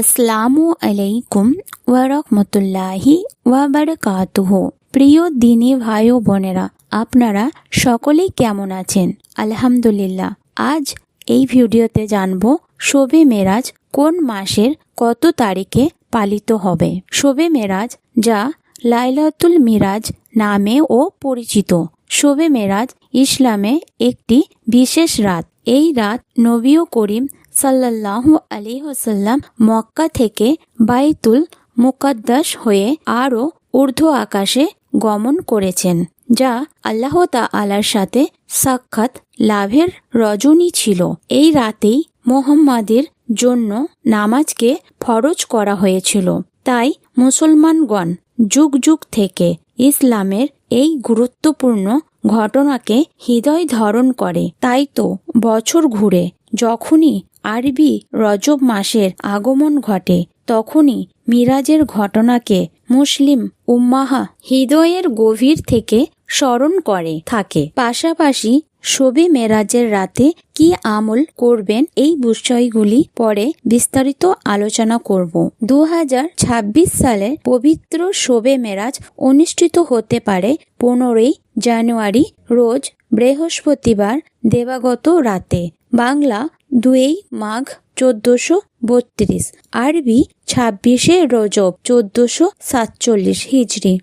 আসসালামু আলাইকুম ওয়া রাহমাতুল্লাহি ওয়া বারাকাতুহু। প্রিয় দিনী ভাই ও বোনেরা, আপনারা সকলেই কেমন আছেন? আলহামদুলিল্লাহ। আজ এই ভিডিওতে জানব শবে মেরাজ কোন মাসের কত তারিখে পালিত হবে। শবে মেরাজ, যা লাইলাতুল মিরাজ নামেও পরিচিত। শবে মেরাজ ইসলামে একটি বিশেষ রাত। এই রাত নবী করিম সাল্লাল্লাহু আলাইহি ওয়াসাল্লাম মক্কা থেকে বাইতুল মুকাদ্দাস হয়ে আরও ঊর্ধ্ব আকাশে গমন করেছেন, যা আল্লাহ তাআলার সাথে সাক্ষাৎ লাভের রজনী ছিল। এই রাতেই মুহাম্মাদের জন্য নামাজকে ফরজ করা হয়েছিল। তাই মুসলমানগণ যুগ যুগ থেকে ইসলামের এই গুরুত্বপূর্ণ ঘটনাকে হৃদয় ধারণ করে। তাই তো বছর ঘুরে যখনই আরবি রজব মাসের আগমন ঘটে, তখনই মিরাজের ঘটনাকে মুসলিম উম্মাহা হৃদয়ের গভীর থেকে স্মরণ করে থাকে। পাশাপাশি শবে মেরাজের রাতে কি আমল করবেন, এই বিষয়গুলি পরে বিস্তারিত আলোচনা করব। 2026 সালের পবিত্র শবে মেরাজ অনুষ্ঠিত হতে পারে 15 জানুয়ারি রোজ বৃহস্পতিবার দেবাগত রাতে, বাংলা 2 মাঘ 1432, আরবি 26 রজব 1447 হিজরি।